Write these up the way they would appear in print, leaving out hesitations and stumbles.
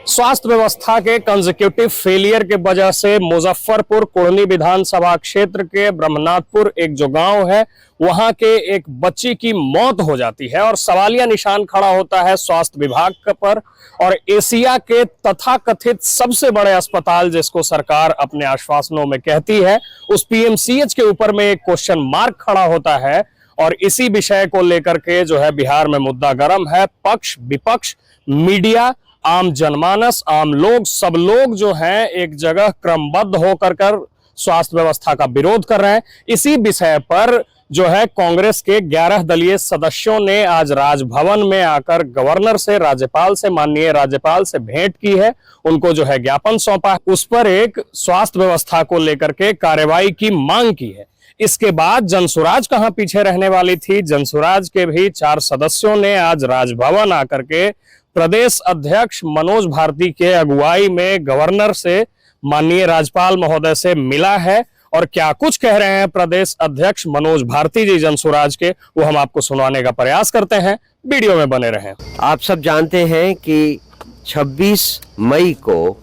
स्वास्थ्य व्यवस्था के कंसेक्यूटिव फेलियर के वजह से मुजफ्फरपुर कुढ़नी विधानसभा क्षेत्र के ब्रह्मनाथपुर एक जो गांव है वहां के एक बच्ची की मौत हो जाती है और सवालिया निशान खड़ा होता है स्वास्थ्य विभाग पर। और एशिया के तथाकथित सबसे बड़े अस्पताल जिसको सरकार अपने आश्वासनों में कहती है, उस पीएमसीएच के ऊपर में एक क्वेश्चन मार्क खड़ा होता है। और इसी विषय को लेकर के जो है बिहार में मुद्दा गर्म है। पक्ष विपक्ष, मीडिया, आम जनमानस, आम लोग, सब लोग जो हैं एक जगह क्रमबद्ध होकर स्वास्थ्य व्यवस्था का विरोध कर रहे हैं। इसी विषय पर जो है कांग्रेस के 11 दलीय सदस्यों ने आज राजभवन में आकर गवर्नर से, राज्यपाल से, माननीय राज्यपाल से भेंट की है। उनको जो है ज्ञापन सौंपा, उस पर एक स्वास्थ्य व्यवस्था को लेकर के कार्रवाई की मांग की है। इसके बाद जनसुराज कहां पीछे रहने वाली थी। जनसुराज के भी 4 सदस्यों ने आज राजभवन आकर के प्रदेश अध्यक्ष मनोज भारती के अगुवाई में गवर्नर से, माननीय राज्यपाल महोदय से मिला है। और क्या कुछ कह रहे हैं प्रदेश अध्यक्ष मनोज भारती जी जनसुराज के, वो हम आपको सुनवाने का प्रयास करते हैं। वीडियो में बने रहें। आप सब जानते हैं कि 26 मई को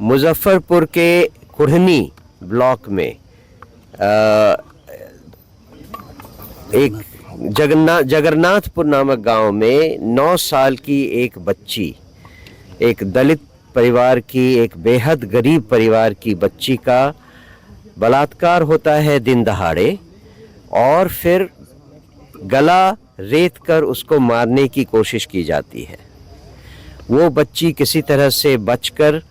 मुजफ्फरपुर के कुढ़नी ब्लॉक में एक जगन्नाथपुर नामक गांव में 9 साल की एक बच्ची, एक दलित परिवार की, एक बेहद गरीब परिवार की बच्ची का बलात्कार होता है दिन दहाड़े और फिर गला रेत कर उसको मारने की कोशिश की जाती है। वो बच्ची किसी तरह से बचकर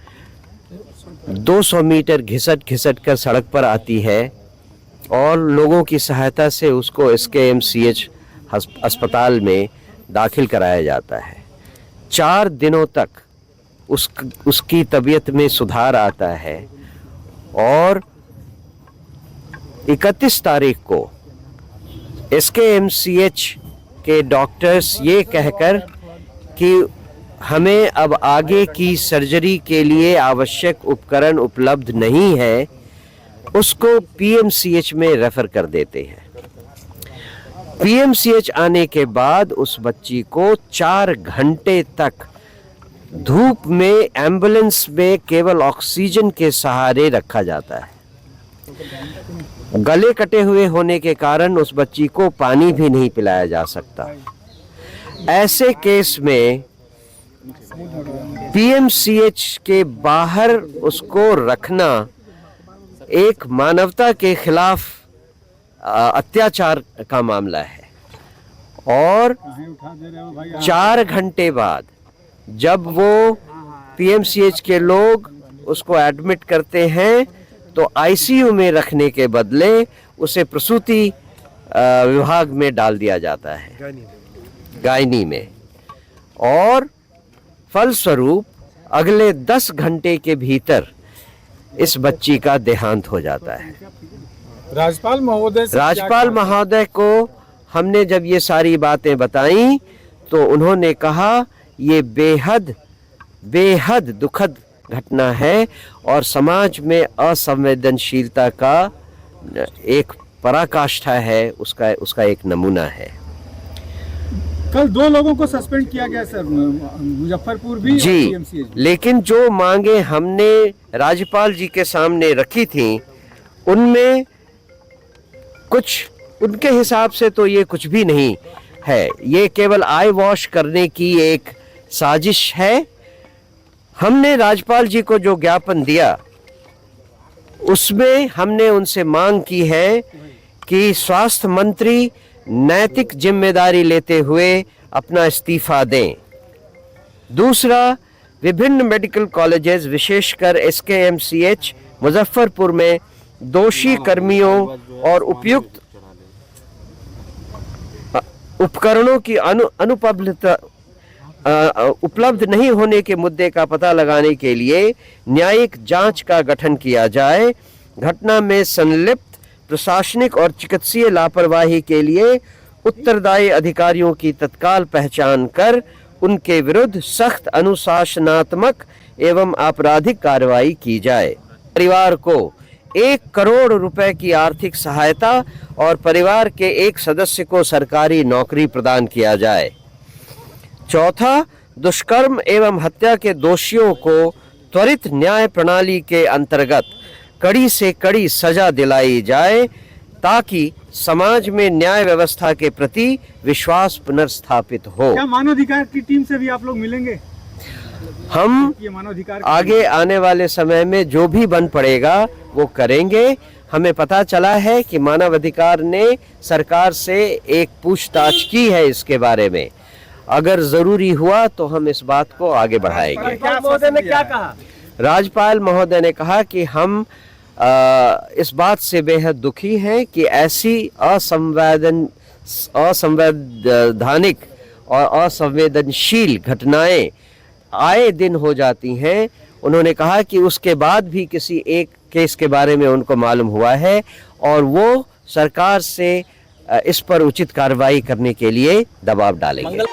200 मीटर घिसट कर सड़क पर आती है और लोगों की सहायता से उसको SKMCH अस्पताल में दाखिल कराया जाता है। 4 दिनों तक उसकी तबीयत में सुधार आता है और 31 तारीख को SKMCH के डॉक्टर्स ये कहकर कि हमें अब आगे की सर्जरी के लिए आवश्यक उपकरण उपलब्ध नहीं है, उसको PMCH में रेफर कर देते हैं। PMCH आने के बाद उस बच्ची को 4 घंटे तक धूप में एम्बुलेंस में केवल ऑक्सीजन के सहारे रखा जाता है। गले कटे हुए होने के कारण उस बच्ची को पानी भी नहीं पिलाया जा सकता। ऐसे केस में PMCH के बाहर उसको रखना एक मानवता के खिलाफ अत्याचार का मामला है। और 4 घंटे बाद जब वो PMCH के लोग उसको एडमिट करते हैं तो ICU में रखने के बदले उसे प्रसूति विभाग में डाल दिया जाता है, गायनी में। और फलस्वरूप अगले 10 घंटे के भीतर इस बच्ची का देहांत हो जाता है। राज्यपाल महोदय को हमने जब ये सारी बातें बताई तो उन्होंने कहा ये बेहद दुखद घटना है और समाज में असंवेदनशीलता का एक पराकाष्ठा है, उसका एक नमूना है। कल 2 लोगों को सस्पेंड किया गया सर, मुजफ्फरपुर भी जी, और PMCH भी। लेकिन जो मांगे हमने राज्यपाल जी के सामने रखी थी उनमें कुछ, उनके हिसाब से तो ये कुछ भी नहीं है, ये केवल आई वॉश करने की एक साजिश है। हमने राज्यपाल जी को जो ज्ञापन दिया उसमें हमने उनसे मांग की है कि स्वास्थ्य मंत्री नैतिक जिम्मेदारी लेते हुए अपना इस्तीफा दें। दूसरा, विभिन्न मेडिकल कॉलेजेस विशेषकर SKMCH मुजफ्फरपुर में दोषी कर्मियों और उपयुक्त उपकरणों की उपलब्ध नहीं होने के मुद्दे का पता लगाने के लिए न्यायिक जांच का गठन किया जाए। घटना में संलिप्त प्रशासनिक और चिकित्सीय लापरवाही के लिए उत्तरदायी अधिकारियों की तत्काल पहचान कर उनके विरुद्ध सख्त अनुशासनात्मक एवं आपराधिक कार्रवाई की जाए। परिवार को 1 करोड़ रुपए की आर्थिक सहायता और परिवार के एक सदस्य को सरकारी नौकरी प्रदान किया जाए। चौथा, दुष्कर्म एवं हत्या के दोषियों को त्वरित न्याय प्रणाली के अंतर्गत कड़ी से कड़ी सजा दिलाई जाए ताकि समाज में न्याय व्यवस्था के प्रति विश्वास पुनर्स्थापित हो। क्या मानवाधिकार की टीम से भी आप लोग मिलेंगे? हम ये मानवाधिकार आगे आने वाले समय में जो भी बन पड़ेगा वो करेंगे। हमें पता चला है कि मानवाधिकार ने सरकार से एक पूछताछ की है इसके बारे में। अगर जरूरी हुआ तो हम इस बात को आगे बढ़ाएंगे। राज्यपाल महोदय ने क्या कहा? राज्यपाल महोदय ने कहा कि हम इस बात से बेहद दुखी हैं कि ऐसी असंवैधानिक और असंवेदनशील घटनाएं आए दिन हो जाती हैं। उन्होंने कहा कि उसके बाद भी किसी एक केस के बारे में उनको मालूम हुआ है और वो सरकार से इस पर उचित कार्रवाई करने के लिए दबाव डालेंगे।